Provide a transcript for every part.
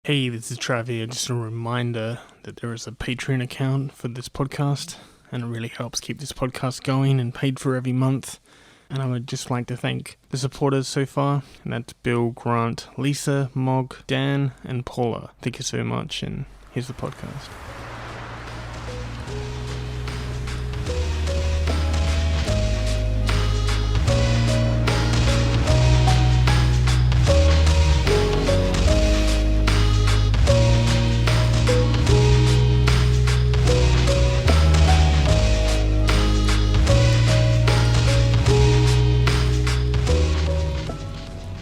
Hey, this is Trav here. Just a reminder that there is a Patreon account for this podcast, and it really helps keep this podcast going and paid for every month. And I would just like to thank the supporters so far, and that's Bill, Grant, Lisa, Mog, Dan, and Paula. Thank you so much, and here's the podcast.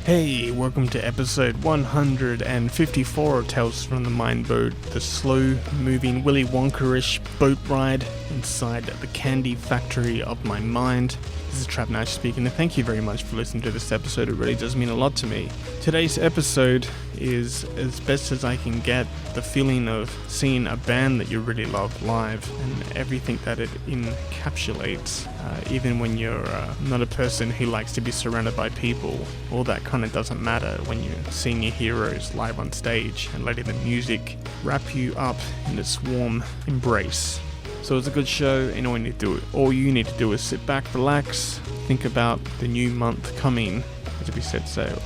Hey, welcome to episode 154 of Tales from the Mind Boat, the slow-moving Willy Wonka-ish boat ride inside the candy factory of my mind. This is Trav Nash speaking, and thank you very much for listening to this episode. It really does mean a lot to me. Today's episode is, as best as I can get, the feeling of seeing a band that you really love live and everything that it encapsulates. Even when you're not a person who likes to be surrounded by people, all that kind of doesn't matter when you're seeing your heroes live on stage and letting the music wrap you up in its warm embrace. So it's a good show, and all you need to do is sit back, relax, think about the new month coming as we set sail.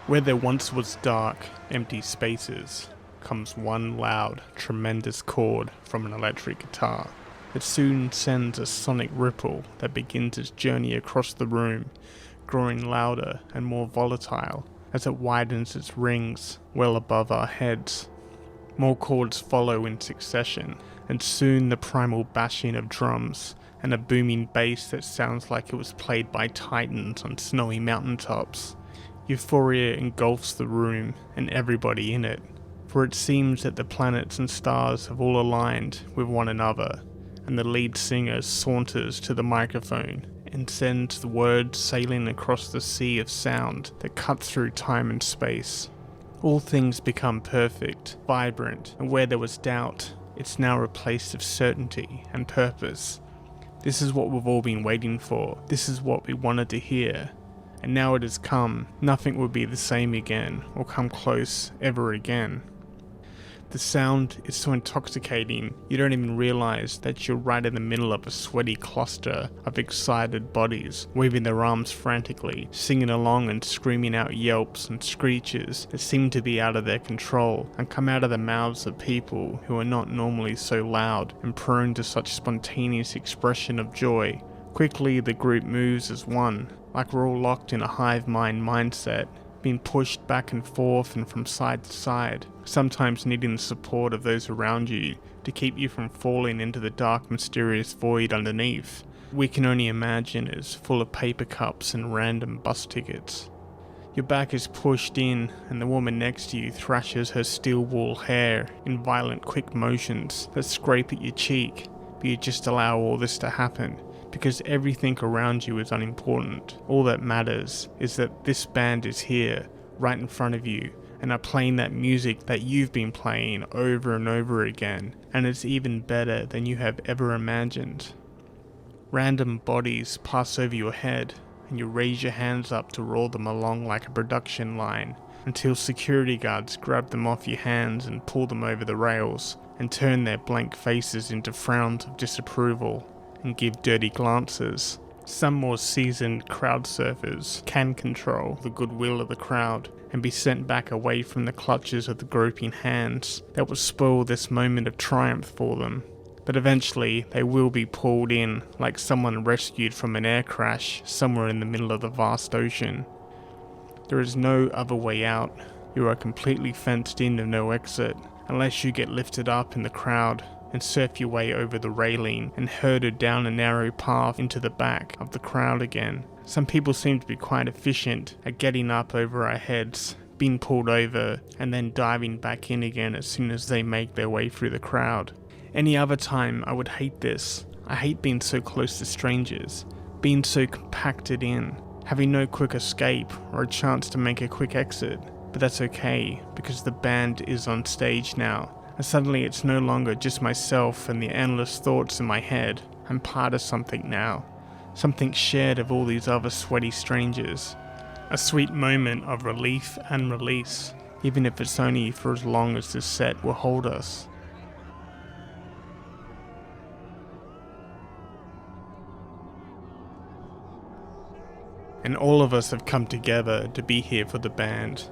Where there once was dark, empty spaces, comes one loud, tremendous chord from an electric guitar. It soon sends a sonic ripple that begins its journey across the room, growing louder and more volatile as it widens its rings well above our heads. More chords follow in succession, and soon the primal bashing of drums and a booming bass that sounds like it was played by titans on snowy mountaintops. Euphoria engulfs the room and everybody in it, for it seems that the planets and stars have all aligned with one another, and the lead singer saunters to the microphone and sends the words sailing across the sea of sound that cuts through time and space. All things become perfect, vibrant, and where there was doubt, it's now replaced with certainty and purpose. This is what we've all been waiting for. This is what we wanted to hear. And now it has come. Nothing will be the same again, or come close ever again. The sound is so intoxicating, you don't even realize that you're right in the middle of a sweaty cluster of excited bodies, waving their arms frantically, singing along and screaming out yelps and screeches that seem to be out of their control, and come out of the mouths of people who are not normally so loud and prone to such spontaneous expression of joy. Quickly the group moves as one, like we're all locked in a hive mind mindset, being pushed back and forth and from side to side, sometimes needing the support of those around you to keep you from falling into the dark, mysterious void underneath. We can only imagine is full of paper cups and random bus tickets. Your back is pushed in, and the woman next to you thrashes her steel wool hair in violent, quick motions that scrape at your cheek, but you just allow all this to happen. Because everything around you is unimportant. All that matters is that this band is here, right in front of you, and are playing that music that you've been playing over and over again, and it's even better than you have ever imagined. Random bodies pass over your head, and you raise your hands up to roll them along like a production line, until security guards grab them off your hands and pull them over the rails, and turn their blank faces into frowns of disapproval, and give dirty glances. Some more seasoned crowd surfers can control the goodwill of the crowd and be sent back away from the clutches of the groping hands that will spoil this moment of triumph for them. But eventually they will be pulled in like someone rescued from an air crash somewhere in the middle of the vast ocean. There is no other way out. You are completely fenced in and no exit, unless you get lifted up in the crowd and surf your way over the railing and herded down a narrow path into the back of the crowd again, Some people seem to be quite efficient at getting up over our heads, being pulled over, and then diving back in again as soon as they make their way through the crowd. Any other time I would hate this. I hate being so close to strangers, being so compacted in, having no quick escape or a chance to make a quick exit. But that's okay, because the band is on stage now, and suddenly it's no longer just myself and the endless thoughts in my head. I'm part of something now, something shared of all these other sweaty strangers. A sweet moment of relief and release, even if it's only for as long as this set will hold us. And all of us have come together to be here for the band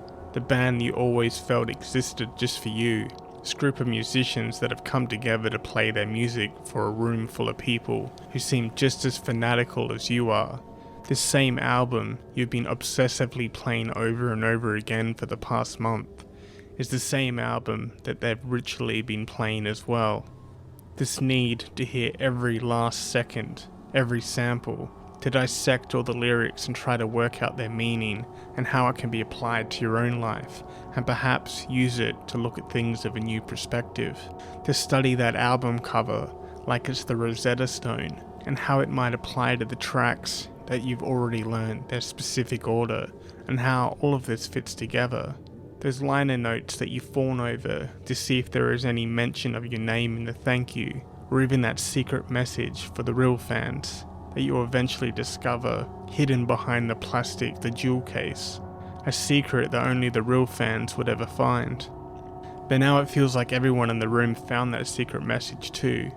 you always felt existed just for you. This group of musicians that have come together to play their music for a room full of people who seem just as fanatical as you are. This same album you've been obsessively playing over and over again for the past month is the same album that they've ritually been playing as well. This need to hear every last second, every sample, to dissect all the lyrics and try to work out their meaning and how it can be applied to your own life, and perhaps use it to look at things of a new perspective. To study that album cover like it's the Rosetta Stone, and how it might apply to the tracks that you've already learned, their specific order, and how all of this fits together. Those liner notes that you fawn over to see if there is any mention of your name in the thank you, or even that secret message for the real fans that you'll eventually discover hidden behind the plastic, the jewel case, a secret that only the real fans would ever find. But now it feels like everyone in the room found that secret message too.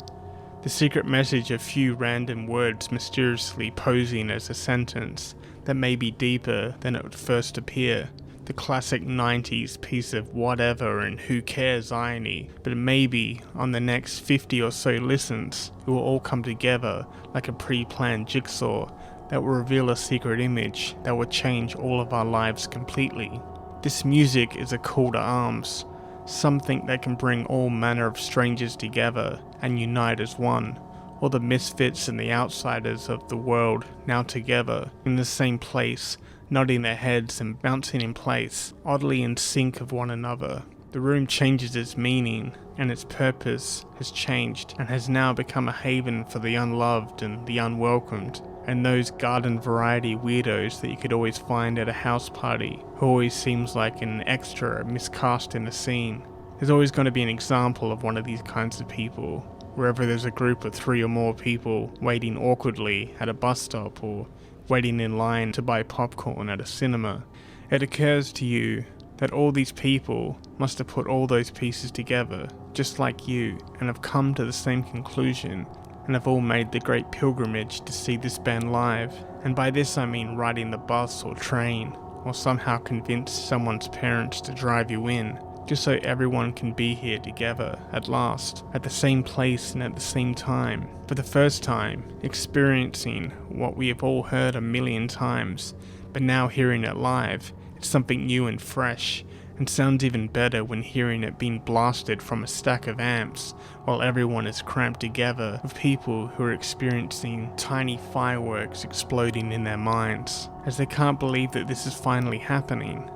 The secret message of few random words mysteriously posing as a sentence that may be deeper than it would first appear. The classic 90s piece of whatever and who cares irony, but maybe on the next 50 or so listens, it will all come together like a pre-planned jigsaw that will reveal a secret image that will change all of our lives completely. This music is a call to arms, something that can bring all manner of strangers together and unite as one. All the misfits and the outsiders of the world now together in the same place, nodding their heads and bouncing in place, oddly in sync of one another. The room changes its meaning, and its purpose has changed and has now become a haven for the unloved and the unwelcomed, and those garden variety weirdos that you could always find at a house party, who always seems like an extra miscast in the scene. There's always going to be an example of one of these kinds of people, wherever there's a group of 3 or more people waiting awkwardly at a bus stop or waiting in line to buy popcorn at a cinema. It occurs to you that all these people must have put all those pieces together, just like you, and have come to the same conclusion, and have all made the great pilgrimage to see this band live. And by this I mean riding the bus or train, or somehow convince someone's parents to drive you in, just so everyone can be here together at last, at the same place and at the same time, for the first time, experiencing what we have all heard a million times, but now hearing it live. It's something new and fresh, and sounds even better when hearing it being blasted from a stack of amps, while everyone is cramped together with people who are experiencing tiny fireworks exploding in their minds, as they can't believe that this is finally happening.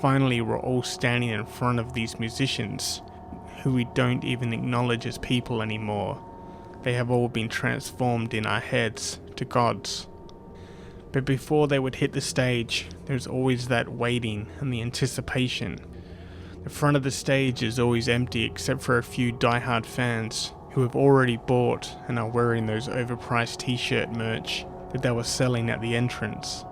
Finally, we're all standing in front of these musicians, who we don't even acknowledge as people anymore. They have all been transformed in our heads to gods. But before they would hit the stage, there's always that waiting and the anticipation. The front of the stage is always empty except for a few die-hard fans who have already bought and are wearing those overpriced t-shirt merch that they were selling at the entrance.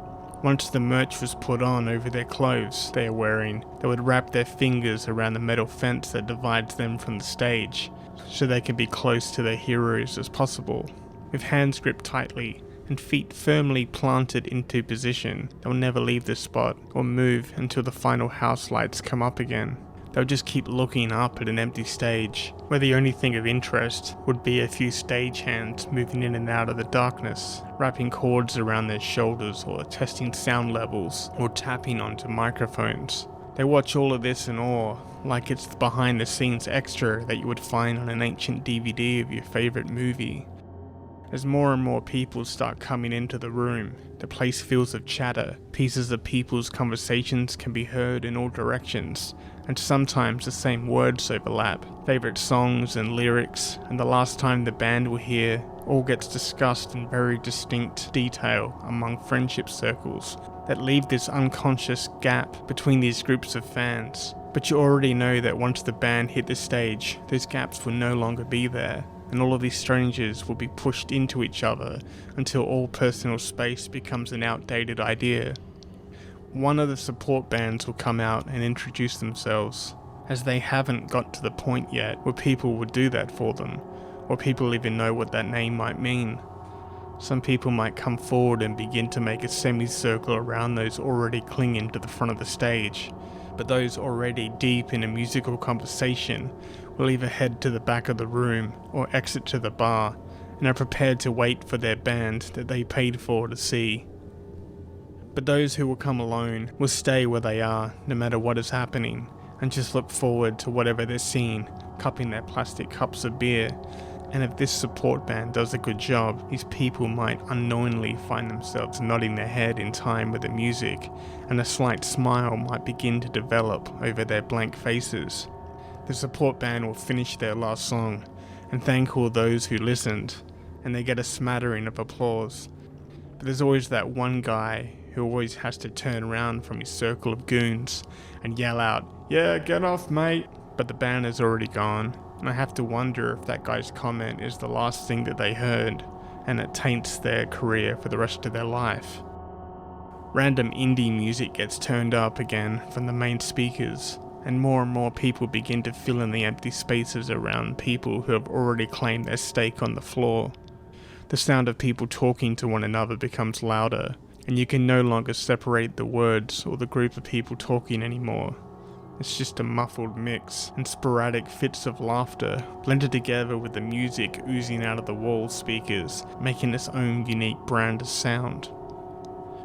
Once the merch was put on over their clothes they are wearing, they would wrap their fingers around the metal fence that divides them from the stage, so they can be close to their heroes as possible. With hands gripped tightly and feet firmly planted into position, they'll never leave the spot or move until the final house lights come up again. They'll just keep looking up at an empty stage, where the only thing of interest would be a few stagehands moving in and out of the darkness, wrapping cords around their shoulders or testing sound levels or tapping onto microphones. They watch all of this in awe, like it's the behind the scenes extra that you would find on an ancient DVD of your favorite movie. As more and more people start coming into the room, the place fills with chatter. Pieces of people's conversations can be heard in all directions, and sometimes the same words overlap. Favourite songs and lyrics, and the last time the band were here, all gets discussed in very distinct detail among friendship circles that leave this unconscious gap between these groups of fans. But you already know that once the band hit the stage, those gaps will no longer be there, and all of these strangers will be pushed into each other until all personal space becomes an outdated idea. One of the support bands will come out and introduce themselves, as they haven't got to the point yet where people would do that for them, or people even know what that name might mean. Some people might come forward and begin to make a semicircle around those already clinging to the front of the stage, but those already deep in a musical conversation will either head to the back of the room or exit to the bar and are prepared to wait for their band that they paid for to see. But those who will come alone will stay where they are no matter what is happening and just look forward to whatever they're seeing, cupping their plastic cups of beer. And if this support band does a good job, these people might unknowingly find themselves nodding their head in time with the music, and a slight smile might begin to develop over their blank faces. The support band will finish their last song and thank all those who listened, and they get a smattering of applause. But there's always that one guy who always has to turn around from his circle of goons and yell out, "Yeah, get off, mate!" But the band is already gone, and I have to wonder if that guy's comment is the last thing that they heard, and it taints their career for the rest of their life. Random indie music gets turned up again from the main speakers, and more people begin to fill in the empty spaces around people who have already claimed their stake on the floor. The sound of people talking to one another becomes louder, and you can no longer separate the words or the group of people talking anymore. It's just a muffled mix and sporadic fits of laughter blended together with the music oozing out of the wall speakers, making its own unique brand of sound.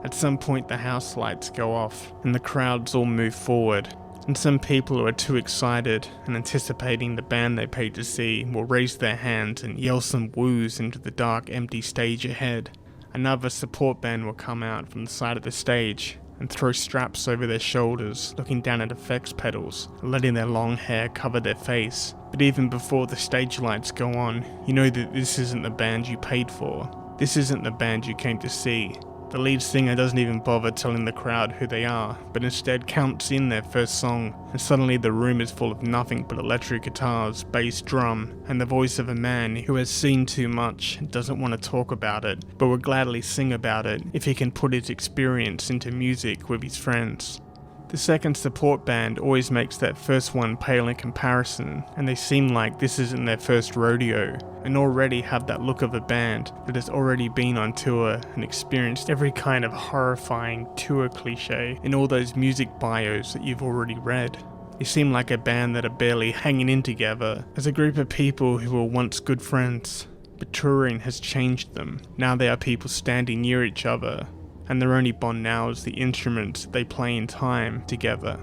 At some point the house lights go off and the crowds all move forward, and some people who are too excited and anticipating the band they paid to see will raise their hands and yell some woos into the dark empty stage ahead. Another support band will come out from the side of the stage and throw straps over their shoulders, looking down at effects pedals, and letting their long hair cover their face. But even before the stage lights go on, you know that this isn't the band you paid for. This isn't the band you came to see. The lead singer doesn't even bother telling the crowd who they are, but instead counts in their first song, and suddenly the room is full of nothing but electric guitars, bass drum, and the voice of a man who has seen too much and doesn't want to talk about it, but would gladly sing about it if he can put his experience into music with his friends. The second support band always makes that first one pale in comparison, and they seem like this isn't their first rodeo, and already have that look of a band that has already been on tour and experienced every kind of horrifying tour cliche in all those music bios that you've already read. They seem like a band that are barely hanging in together as a group of people who were once good friends, but touring has changed them. Now they are people standing near each other, and their only bond now is the instruments they play in time together.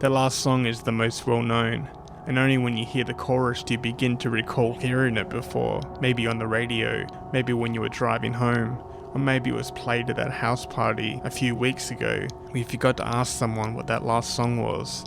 Their last song is the most well known, and only when you hear the chorus do you begin to recall hearing it before, maybe on the radio, maybe when you were driving home, or maybe it was played at that house party a few weeks ago where you forgot to ask someone what that last song was.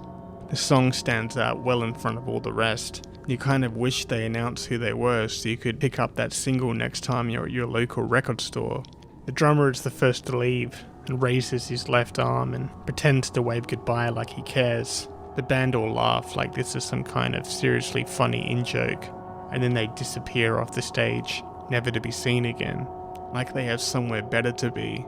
The song stands out well in front of all the rest. You kind of wish they announced who they were so you could pick up that single next time you're at your local record store. The drummer is the first to leave and raises his left arm and pretends to wave goodbye like he cares. The band all laugh like this is some kind of seriously funny in-joke, and then they disappear off the stage, never to be seen again, like they have somewhere better to be.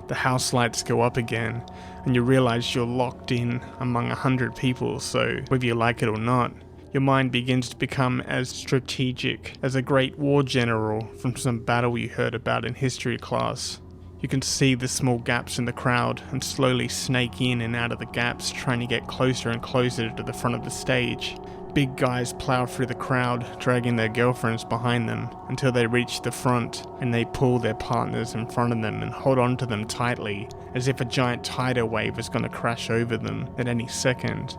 The house lights go up again, and you realize you're locked in among 100 people, so whether you like it or not, your mind begins to become as strategic as a great war general from some battle you heard about in history class. You can see the small gaps in the crowd and slowly snake in and out of the gaps, trying to get closer and closer to the front of the stage. Big guys plow through the crowd, dragging their girlfriends behind them until they reach the front, and they pull their partners in front of them and hold on to them tightly, as if a giant tidal wave is going to crash over them at any second.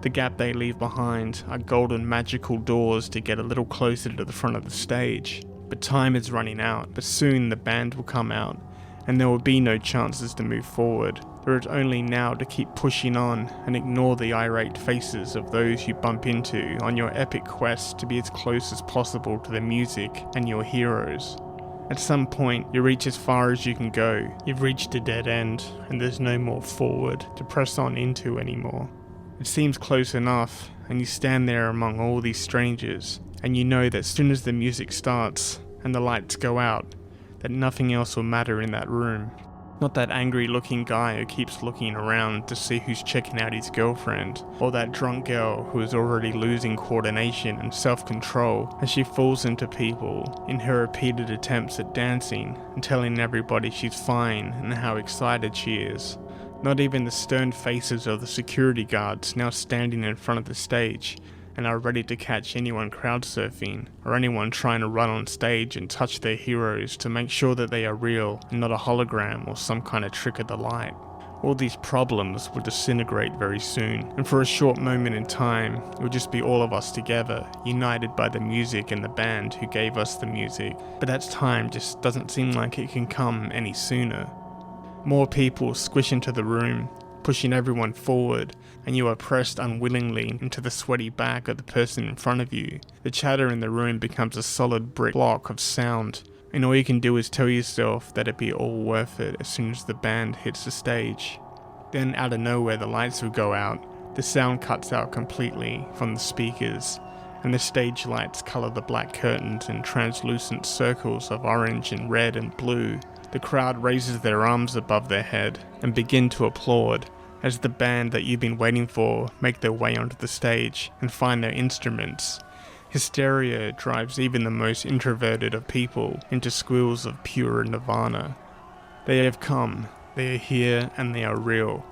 The gap they leave behind are golden magical doors to get a little closer to the front of the stage. But time is running out, but soon the band will come out, and there will be no chances to move forward. There is only now to keep pushing on and ignore the irate faces of those you bump into on your epic quest to be as close as possible to the music and your heroes. At some point, you reach as far as you can go. You've reached a dead end, and there's no more forward to press on into anymore. It seems close enough, and you stand there among all these strangers, and you know that as soon as the music starts and the lights go out, that nothing else will matter in that room. Not that angry looking guy who keeps looking around to see who's checking out his girlfriend, or that drunk girl who is already losing coordination and self-control as she falls into people in her repeated attempts at dancing and telling everybody she's fine and how excited she is. Not even the stern faces of the security guards now standing in front of the stage and are ready to catch anyone crowd surfing or anyone trying to run on stage and touch their heroes to make sure that they are real and not a hologram or some kind of trick of the light. All these problems will disintegrate very soon, and for a short moment in time, it will just be all of us together, united by the music and the band who gave us the music. But that time just doesn't seem like it can come any sooner. More people squish into the room, pushing everyone forward, and you are pressed unwillingly into the sweaty back of the person in front of you. The chatter in the room becomes a solid brick block of sound, and all you can do is tell yourself that it'd be all worth it as soon as the band hits the stage. Then out of nowhere the lights will go out, the sound cuts out completely from the speakers, and the stage lights colour the black curtains in translucent circles of orange and red and blue. The crowd raises their arms above their head and begin to applaud as the band that you've been waiting for make their way onto the stage and find their instruments. Hysteria drives even the most introverted of people into squeals of pure nirvana. They have come, they are here, and they are real.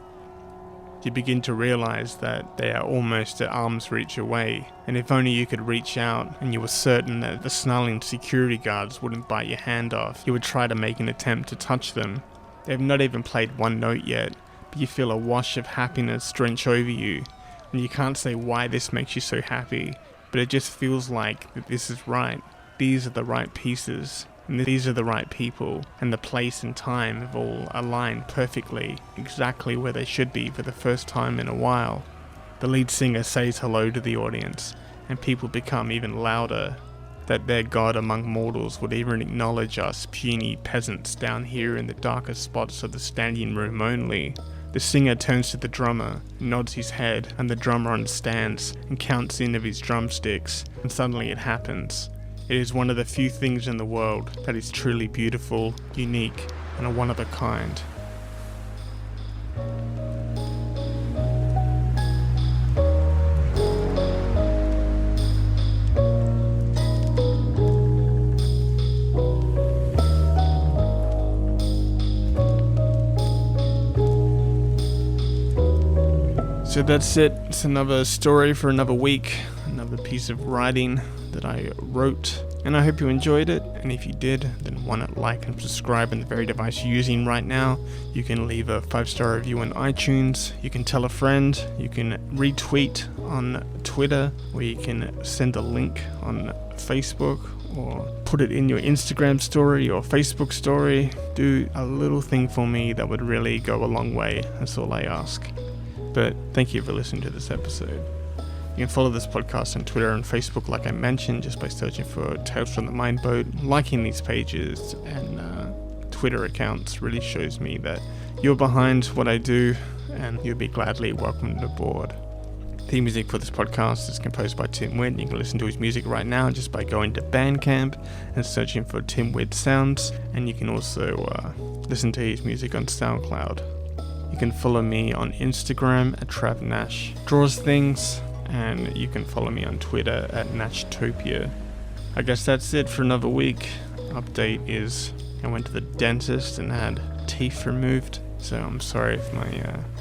You begin to realize that they are almost at arm's reach away, and if only you could reach out and you were certain that the snarling security guards wouldn't bite your hand off, you would try to make an attempt to touch them. They have not even played one note yet, but you feel a wash of happiness drench over you, and you can't say why this makes you so happy, but it just feels like that this is right. These are the right pieces, and these are the right people, and the place and time have all aligned perfectly, exactly where they should be for the first time in a while. The lead singer says hello to the audience, and people become even louder, that their god among mortals would even acknowledge us puny peasants down here in the darkest spots of the standing room only. The singer turns to the drummer, nods his head, and the drummer understands and counts in of his drumsticks, and suddenly it happens. It is one of the few things in the world that is truly beautiful, unique, and a one of a kind. So that's it. It's another story for another week, another piece of writing that I wrote, and I hope you enjoyed it. And if you did, then why not like and subscribe on the very device you're using right now. You can leave a 5-star review on iTunes, you can tell a friend, you can retweet on Twitter, or you can send a link on Facebook, or put it in your Instagram story or Facebook story. Do a little thing for me that would really go a long way. That's all I ask. But thank you for listening to this episode. You can follow this podcast on Twitter and Facebook, like I mentioned, just by searching for Tales from the Mind Boat. Liking these pages and Twitter accounts really shows me that you're behind what I do, and you'll be gladly welcomed aboard. The music for this podcast is composed by Tim Witt. You can listen to his music right now just by going to Bandcamp and searching for Tim Witt Sounds, and you can also listen to his music on SoundCloud. You can follow me on Instagram at Trav Nash Draws Things, and you can follow me on Twitter at Nashtopia. I guess that's it for another week. Update is I went to the dentist and had teeth removed, so I'm sorry if my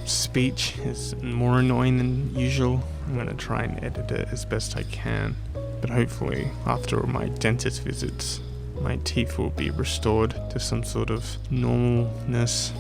speech is more annoying than usual. I'm going to try and edit it as best I can, but hopefully after my dentist visits my teeth will be restored to some sort of normalness.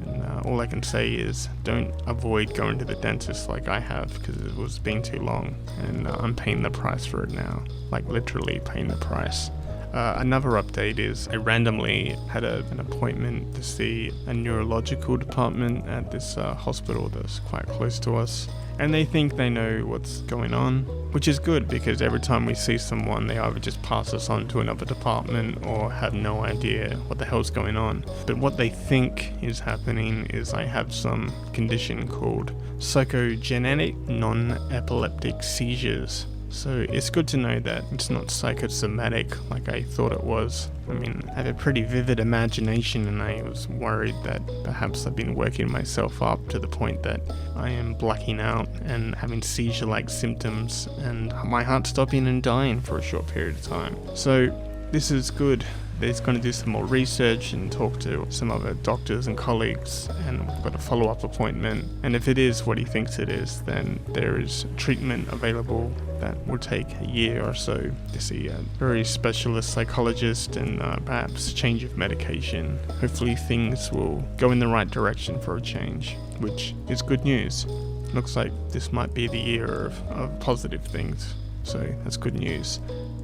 And all I can say is don't avoid going to the dentist like I have, because it was being too long, and I'm paying the price for it now, like literally paying the price. Another update is I randomly had an appointment to see a neurological department at this hospital that's quite close to us. And they think they know what's going on, which is good because every time we see someone, they either just pass us on to another department or have no idea what the hell's going on. But what they think is happening is I have some condition called psychogenic non-epileptic seizures. So it's good to know that it's not psychosomatic like I thought it was. I mean, I have a pretty vivid imagination and I was worried that perhaps I've been working myself up to the point that I am blacking out and having seizure-like symptoms and my heart stopping and dying for a short period of time. So this is good. He's going to do some more research and talk to some other doctors and colleagues, and we've got a follow-up appointment. And if it is what he thinks it is, then there is treatment available that will take a year or so to see a very specialist psychologist and perhaps change of medication. Hopefully things will go in the right direction for a change, which is good news. Looks like this might be the year of positive things, so that's good news.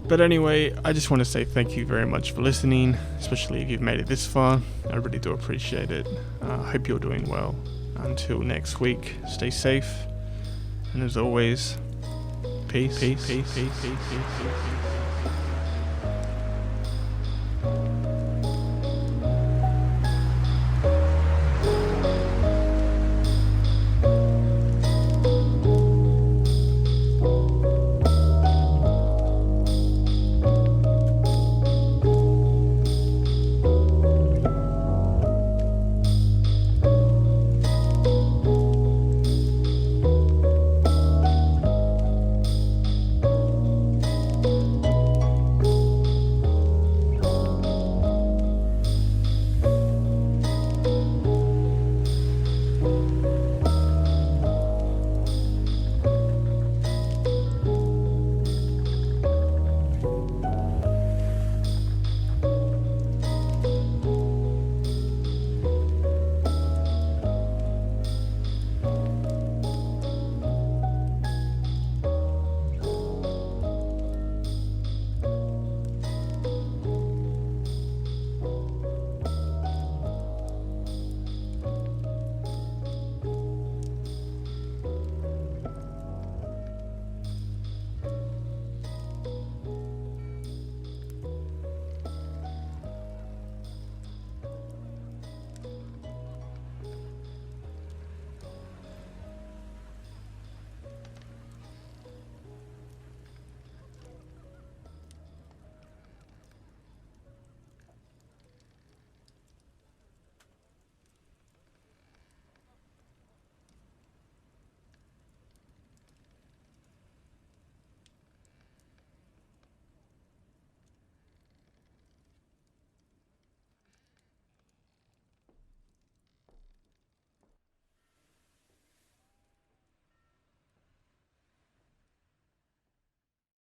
But anyway, I just want to say thank you very much for listening, especially if you've made it this far. I really do appreciate it. I hope you're doing well. Until next week, stay safe. And as always, peace.